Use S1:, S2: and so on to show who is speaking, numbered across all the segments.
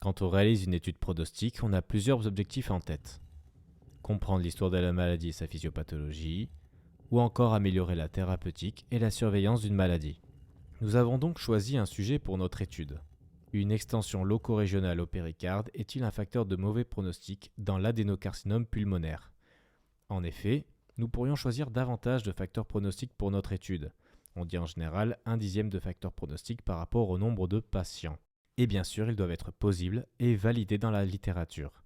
S1: Quand on réalise une étude pronostique, on a plusieurs objectifs en tête. Comprendre l'histoire de la maladie et sa physiopathologie, ou encore améliorer la thérapeutique et la surveillance d'une maladie. Nous avons donc choisi un sujet pour notre étude. Une extension loco-régionale au péricarde est-il un facteur de mauvais pronostic dans l'adénocarcinome pulmonaire? En effet, nous pourrions choisir davantage de facteurs pronostiques pour notre étude. On dit en général 1/10 de facteurs pronostiques par rapport au nombre de patients. Et bien sûr, ils doivent être possibles et validés dans la littérature.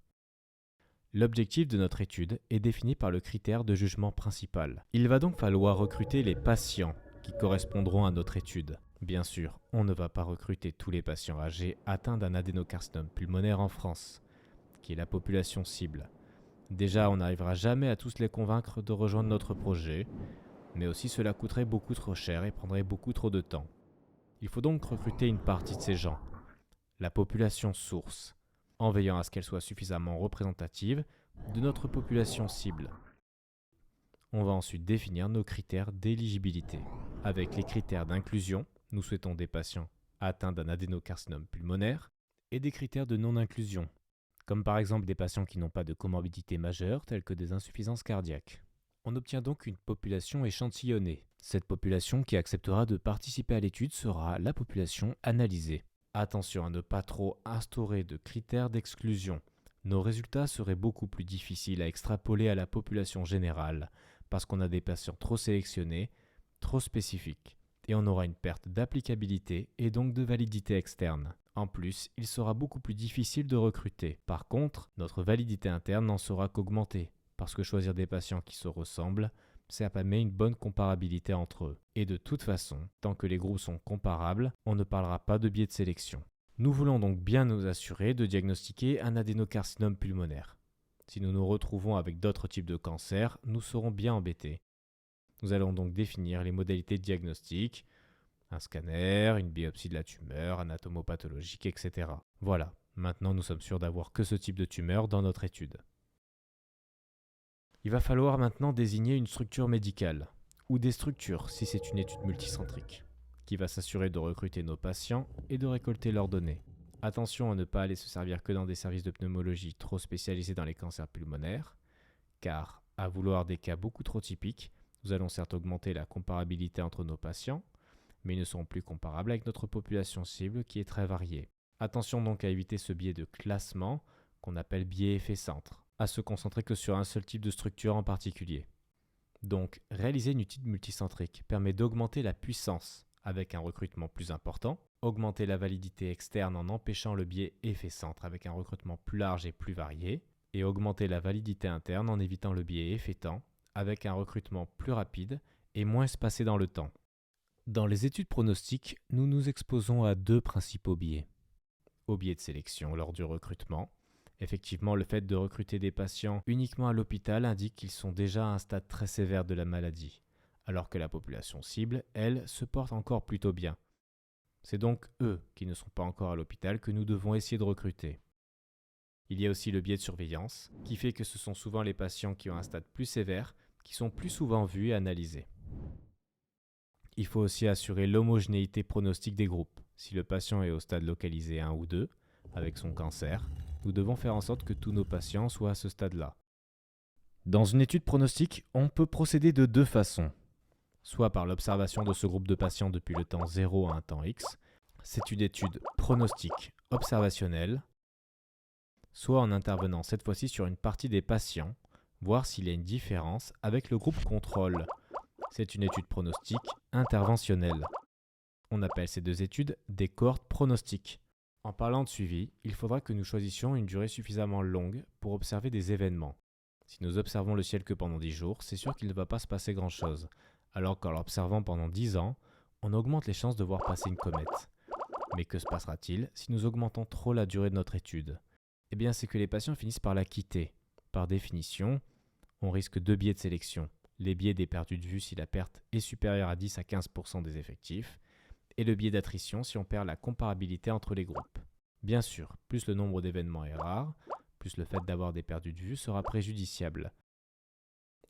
S1: L'objectif de notre étude est défini par le critère de jugement principal. Il va donc falloir recruter les patients qui correspondront à notre étude. Bien sûr, on ne va pas recruter tous les patients âgés atteints d'un adénocarcinome pulmonaire en France, qui est la population cible. Déjà, on n'arrivera jamais à tous les convaincre de rejoindre notre projet, mais aussi cela coûterait beaucoup trop cher et prendrait beaucoup trop de temps. Il faut donc recruter une partie de ces gens, la population source, en veillant à ce qu'elle soit suffisamment représentative de notre population cible. On va ensuite définir nos critères d'éligibilité. Avec les critères d'inclusion, nous souhaitons des patients atteints d'un adénocarcinome pulmonaire et des critères de non-inclusion, comme par exemple des patients qui n'ont pas de comorbidité majeure telles que des insuffisances cardiaques. On obtient donc une population échantillonnée. Cette population qui acceptera de participer à l'étude sera la population analysée. Attention à ne pas trop instaurer de critères d'exclusion. Nos résultats seraient beaucoup plus difficiles à extrapoler à la population générale parce qu'on a des patients trop sélectionnés, trop spécifiques, et on aura une perte d'applicabilité et donc de validité externe. En plus, il sera beaucoup plus difficile de recruter. Par contre, notre validité interne n'en sera qu'augmentée, parce que choisir des patients qui se ressemblent, ça permet une bonne comparabilité entre eux. Et de toute façon, tant que les groupes sont comparables, on ne parlera pas de biais de sélection. Nous voulons donc bien nous assurer de diagnostiquer un adénocarcinome pulmonaire. Si nous nous retrouvons avec d'autres types de cancers, nous serons bien embêtés. Nous allons donc définir les modalités de diagnostic, un scanner, une biopsie de la tumeur, anatomopathologique, etc. Voilà, maintenant nous sommes sûrs d'avoir que ce type de tumeur dans notre étude. Il va falloir maintenant désigner une structure médicale, ou des structures si c'est une étude multicentrique, qui va s'assurer de recruter nos patients et de récolter leurs données. Attention à ne pas aller se servir que dans des services de pneumologie trop spécialisés dans les cancers pulmonaires, car, à vouloir des cas beaucoup trop typiques, nous allons certes augmenter la comparabilité entre nos patients, mais ils ne seront plus comparables avec notre population cible qui est très variée. Attention donc à éviter ce biais de classement qu'on appelle biais effet centre, à se concentrer que sur un seul type de structure en particulier. Donc, réaliser une étude multicentrique permet d'augmenter la puissance avec un recrutement plus important, augmenter la validité externe en empêchant le biais effet centre avec un recrutement plus large et plus varié, et augmenter la validité interne en évitant le biais effet temps avec un recrutement plus rapide et moins espacé dans le temps. Dans les études pronostiques, nous nous exposons à deux principaux biais. Au biais de sélection lors du recrutement. Effectivement, le fait de recruter des patients uniquement à l'hôpital indique qu'ils sont déjà à un stade très sévère de la maladie, alors que la population cible, elle, se porte encore plutôt bien. C'est donc eux qui ne sont pas encore à l'hôpital que nous devons essayer de recruter. Il y a aussi le biais de surveillance, qui fait que ce sont souvent les patients qui ont un stade plus sévère qui sont plus souvent vus et analysés. Il faut aussi assurer l'homogénéité pronostique des groupes. Si le patient est au stade localisé 1 ou 2, avec son cancer, nous devons faire en sorte que tous nos patients soient à ce stade-là. Dans une étude pronostique, on peut procéder de deux façons. Soit par l'observation de ce groupe de patients depuis le temps 0 à un temps X, c'est une étude pronostique observationnelle, soit en intervenant cette fois-ci sur une partie des patients, voir s'il y a une différence avec le groupe contrôle. C'est une étude pronostique interventionnelle. On appelle ces deux études des cohortes pronostiques. En parlant de suivi, il faudra que nous choisissions une durée suffisamment longue pour observer des événements. Si nous observons le ciel que pendant 10 jours, c'est sûr qu'il ne va pas se passer grand-chose, alors qu'en l'observant pendant 10 ans, on augmente les chances de voir passer une comète. Mais que se passera-t-il si nous augmentons trop la durée de notre étude? Eh bien, c'est que les patients finissent par la quitter. Par définition, on risque deux biais de sélection. Les biais des perdus de vue si la perte est supérieure à 10 à 15% des effectifs, et le biais d'attrition si on perd la comparabilité entre les groupes. Bien sûr, plus le nombre d'événements est rare, plus le fait d'avoir des perdus de vue sera préjudiciable.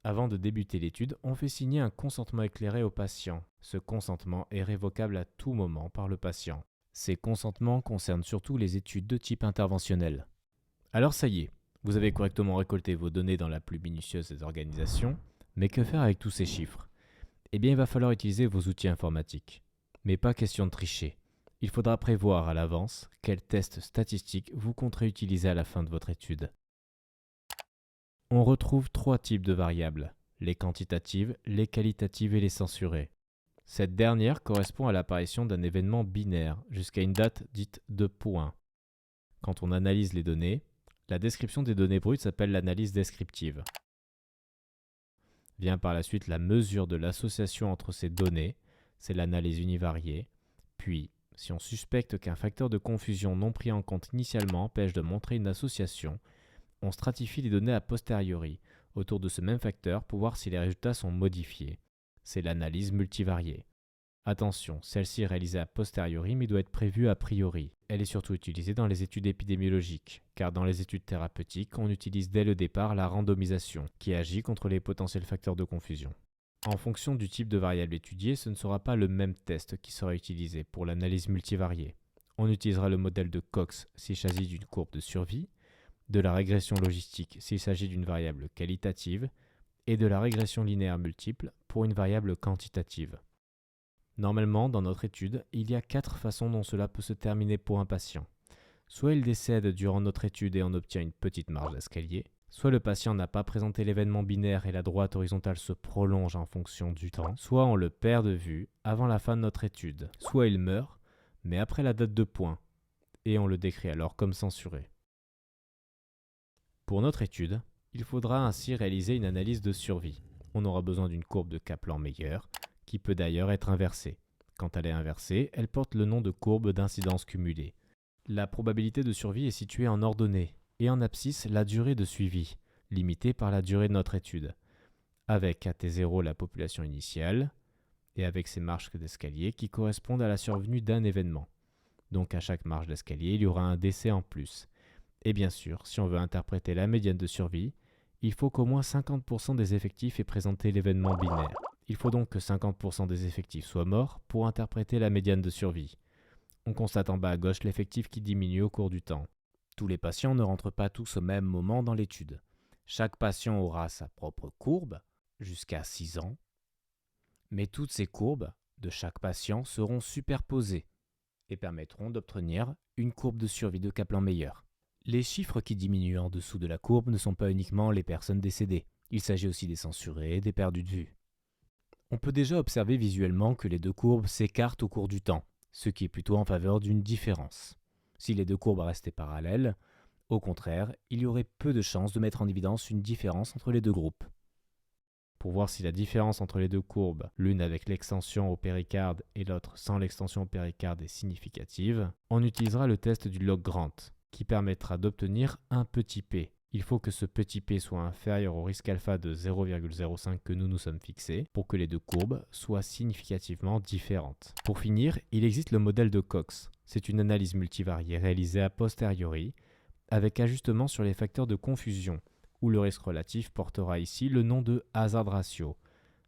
S1: Avant de débuter l'étude, on fait signer un consentement éclairé au patient. Ce consentement est révocable à tout moment par le patient. Ces consentements concernent surtout les études de type interventionnel. Alors ça y est, vous avez correctement récolté vos données dans la plus minutieuse des organisations, mais que faire avec tous ces chiffres? Eh bien, il va falloir utiliser vos outils informatiques. Mais pas question de tricher. Il faudra prévoir à l'avance quels tests statistiques vous compterez utiliser à la fin de votre étude. On retrouve 3 types de variables, les quantitatives, les qualitatives et les censurées. Cette dernière correspond à l'apparition d'un événement binaire jusqu'à une date dite de point. Quand on analyse les données, la description des données brutes s'appelle l'analyse descriptive. Vient par la suite la mesure de l'association entre ces données, c'est l'analyse univariée. Puis, si on suspecte qu'un facteur de confusion non pris en compte initialement empêche de montrer une association, on stratifie les données a posteriori autour de ce même facteur pour voir si les résultats sont modifiés. C'est l'analyse multivariée. Attention, celle-ci est réalisée a posteriori mais doit être prévue a priori. Elle est surtout utilisée dans les études épidémiologiques, car dans les études thérapeutiques, on utilise dès le départ la randomisation, qui agit contre les potentiels facteurs de confusion. En fonction du type de variable étudiée, ce ne sera pas le même test qui sera utilisé pour l'analyse multivariée. On utilisera le modèle de Cox s'il s'agit d'une courbe de survie, de la régression logistique s'il s'agit d'une variable qualitative, et de la régression linéaire multiple pour une variable quantitative. Normalement, dans notre étude, il y a 4 façons dont cela peut se terminer pour un patient. Soit il décède durant notre étude et on obtient une petite marge d'escalier, soit le patient n'a pas présenté l'événement binaire et la droite horizontale se prolonge en fonction du temps, soit on le perd de vue avant la fin de notre étude, soit il meurt, mais après la date de point, et on le décrit alors comme censuré. Pour notre étude, il faudra ainsi réaliser une analyse de survie. On aura besoin d'une courbe de Kaplan-Meier, qui peut d'ailleurs être inversée. Quand elle est inversée, elle porte le nom de courbe d'incidence cumulée. La probabilité de survie est située en ordonnée, et en abscisse la durée de suivi, limitée par la durée de notre étude, avec à T0 la population initiale, et avec ses marches d'escalier qui correspondent à la survenue d'un événement. Donc à chaque marche d'escalier, il y aura un décès en plus. Et bien sûr, si on veut interpréter la médiane de survie, il faut qu'au moins 50% des effectifs aient présenté l'événement binaire. Il faut donc que 50% des effectifs soient morts pour interpréter la médiane de survie. On constate en bas à gauche l'effectif qui diminue au cours du temps. Tous les patients ne rentrent pas tous au même moment dans l'étude. Chaque patient aura sa propre courbe, jusqu'à 6 ans, mais toutes ces courbes de chaque patient seront superposées et permettront d'obtenir une courbe de survie de Kaplan-Meier. Les chiffres qui diminuent en dessous de la courbe ne sont pas uniquement les personnes décédées. Il s'agit aussi des censurés, des perdus de vue. On peut déjà observer visuellement que les deux courbes s'écartent au cours du temps, ce qui est plutôt en faveur d'une différence. Si les deux courbes restaient parallèles, au contraire, il y aurait peu de chances de mettre en évidence une différence entre les deux groupes. Pour voir si la différence entre les deux courbes, l'une avec l'extension au péricarde et l'autre sans l'extension au péricarde est significative, on utilisera le test du log-Grant, qui permettra d'obtenir un petit p. Il faut que ce petit p soit inférieur au risque alpha de 0,05 que nous nous sommes fixés pour que les deux courbes soient significativement différentes. Pour finir, il existe le modèle de Cox. C'est une analyse multivariée réalisée a posteriori avec ajustement sur les facteurs de confusion, où le risque relatif portera ici le nom de hazard ratio.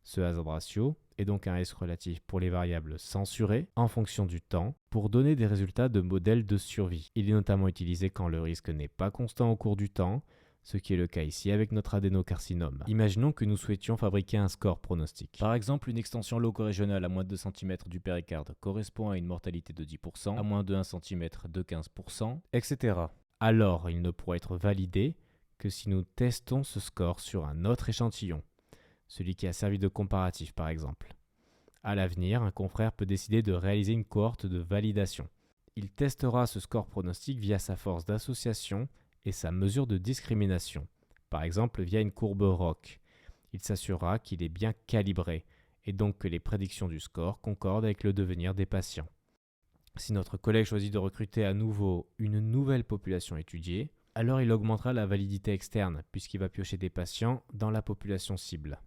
S1: Ce hazard ratio est donc un risque relatif pour les variables censurées en fonction du temps pour donner des résultats de modèles de survie. Il est notamment utilisé quand le risque n'est pas constant au cours du temps, ce qui est le cas ici avec notre adénocarcinome. Imaginons que nous souhaitions fabriquer un score pronostique. Par exemple, une extension locorégionale à moins de 2 cm du péricarde correspond à une mortalité de 10%, à moins de 1 cm de 15%, etc. Alors, il ne pourra être validé que si nous testons ce score sur un autre échantillon, celui qui a servi de comparatif par exemple. À l'avenir, un confrère peut décider de réaliser une cohorte de validation. Il testera ce score pronostique via sa force d'association et sa mesure de discrimination, par exemple via une courbe ROC. Il s'assurera qu'il est bien calibré et donc que les prédictions du score concordent avec le devenir des patients. Si notre collègue choisit de recruter à nouveau une nouvelle population étudiée, alors il augmentera la validité externe puisqu'il va piocher des patients dans la population cible.